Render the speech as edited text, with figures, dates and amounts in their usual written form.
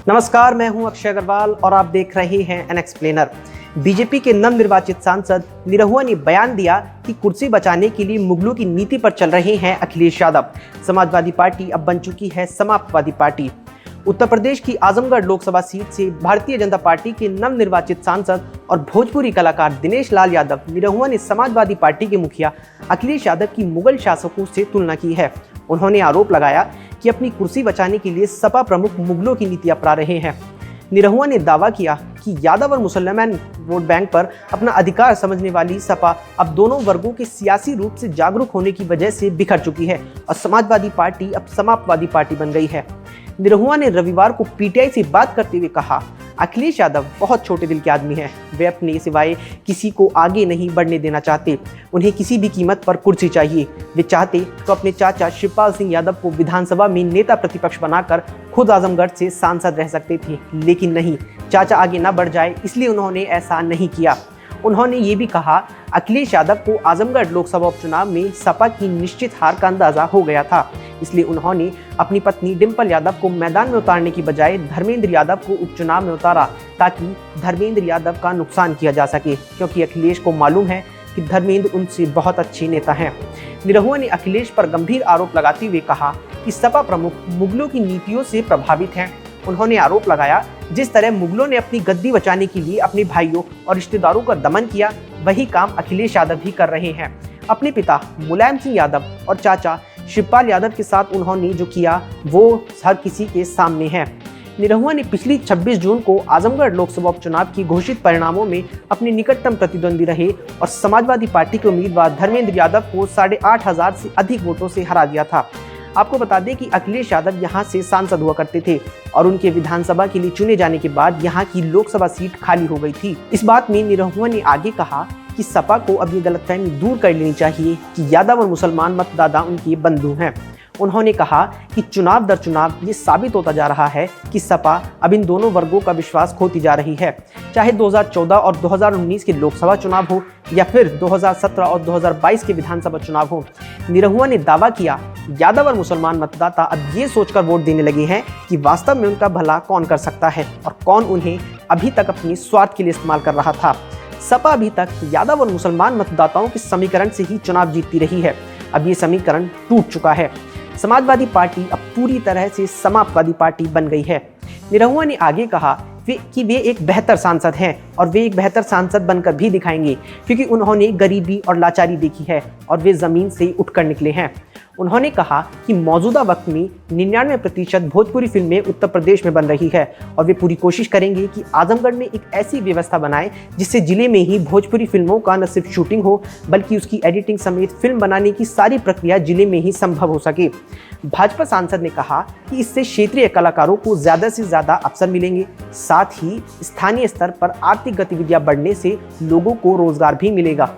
नमस्कार, मैं हूं अक्षय अग्रवाल और आप देख रहे हैं एन एक्सप्लेनर। बीजेपी के नवनिर्वाचित सांसद निरहुआ ने बयान दिया कि कुर्सी बचाने के लिए मुगलों की नीति पर चल रहे हैं अखिलेश यादव। समाजवादी पार्टी अब बन चुकी है समाप्तवादी पार्टी। उत्तर प्रदेश की आजमगढ़ लोकसभा सीट से भारतीय जनता पार्टी के नवनिर्वाचित सांसद और भोजपुरी कलाकार दिनेश लाल यादव निरहुआ ने समाजवादी पार्टी के मुखिया अखिलेश यादव की मुगल शासकों से तुलना की है। उन्होंने आरोप लगाया कि अपनी कुर्सी बचाने के लिए सपा प्रमुख मुगलों की नीति अपना रहे हैं। निरहुआ ने दावा किया कि यादव और मुसलमान वोट बैंक पर अपना अधिकार समझने वाली सपा अब दोनों वर्गों के सियासी रूप से जागरूक होने की वजह से बिखर चुकी है और समाजवादी पार्टी अब समाप्तवादी पार्टी बन गई है। निरहुआ ने रविवार को पीटीआई से बात करते हुए कहा, अखिलेश यादव बहुत छोटे दिल के आदमी हैं। वे अपने सिवाय किसी को आगे नहीं बढ़ने देना चाहते। उन्हें किसी भी कीमत पर कुर्सी चाहिए। वे चाहते तो अपने चाचा शिवपाल सिंह यादव को विधानसभा में नेता प्रतिपक्ष बनाकर खुद आजमगढ़ से सांसद रह सकते थे, लेकिन नहीं, चाचा आगे न बढ़ जाए इसलिए उन्होंने ऐसा नहीं किया। उन्होंने ये भी कहा, अखिलेश यादव को आजमगढ़ लोकसभा उपचुनाव में सपा की निश्चित हार का अंदाजा हो गया था, इसलिए उन्होंने अपनी पत्नी डिंपल यादव को मैदान में उतारने की बजाय धर्मेंद्र यादव को उपचुनाव में उतारा ताकि धर्मेंद्र यादव का नुकसान किया जा सके, क्योंकि अखिलेश को मालूम है कि धर्मेंद्र उनसे बहुत अच्छे नेता हैं। निरहुआ ने अखिलेश पर गंभीर आरोप लगाते हुए कहा कि सपा प्रमुख मुगलों की नीतियों से प्रभावित हैं। उन्होंने आरोप लगाया, जिस तरह मुगलों ने अपनी गद्दी बचाने के लिए अपने भाइयों और रिश्तेदारों का दमन किया, वही काम अखिलेश यादव भी कर रहे हैं। अपने पिता मुलायम सिंह यादव और चाचा शिवपाल यादव के साथ उन्होंने जो किया वो हर किसी के सामने है। निरहुआ ने पिछली 26 जून को आजमगढ़ लोकसभा उपचुनाव की घोषित परिणामों में अपने निकटतम प्रतिद्वंदी रहे और समाजवादी पार्टी के उम्मीदवार धर्मेंद्र यादव को 8,500 से अधिक वोटों से हरा दिया था। आपको बता दें कि अखिलेश यादव यहां से सांसद हुआ करते थे और उनके विधानसभा के लिए चुने जाने के बाद यहां की लोकसभा सीट खाली हो गई थी। इस बात में निरहुआ ने आगे कहा कि सपा को अब ये गलतफहमी दूर कर लेनी चाहिए कि यादव और मुसलमान मतदाता उनके बंधु हैं। उन्होंने कहा कि चुनाव दर चुनाव ये साबित होता जा रहा है कि सपा अब इन दोनों वर्गों का विश्वास खोती जा रही है, चाहे 2014 और 2019 के लोकसभा चुनाव हो या फिर 2017 और 2022 के विधानसभा चुनाव हो। निरहुआ ने दावा किया, यादव और मुसलमान मतदाता अब ये सोचकर वोट देने लगे हैं कि वास्तव में उनका भला कौन कर सकता है और कौन उन्हें अभी तक अपने स्वार्थ के लिए इस्तेमाल कर रहा था। सपा अभी तक यादव और मुसलमान मतदाताओं के समीकरण से ही चुनाव जीतती रही है। अब ये समीकरण टूट चुका है। समाजवादी पार्टी अब पूरी तरह से समाप्तवादी पार्टी बन गई है। निरहुआ ने आगे कहा कि वे एक बेहतर सांसद हैं और वे एक बेहतर सांसद बनकर भी दिखाएंगे, क्योंकि उन्होंने गरीबी और लाचारी देखी है और वे जमीन से उठकर निकले हैं। उन्होंने कहा कि मौजूदा वक्त में 99% भोजपुरी फिल्में उत्तर प्रदेश में बन रही है और वे पूरी कोशिश करेंगे कि आजमगढ़ में एक ऐसी व्यवस्था बनाएं जिससे जिले में ही भोजपुरी फिल्मों का न सिर्फ शूटिंग हो बल्कि उसकी एडिटिंग समेत फिल्म बनाने की सारी प्रक्रिया जिले में ही संभव हो सके। भाजपा सांसद ने कहा कि इससे क्षेत्रीय कलाकारों को ज़्यादा से ज़्यादा अवसर मिलेंगे, साथ ही स्थानीय स्तर पर आर्थिक गतिविधियां बढ़ने से लोगों को रोजगार भी मिलेगा।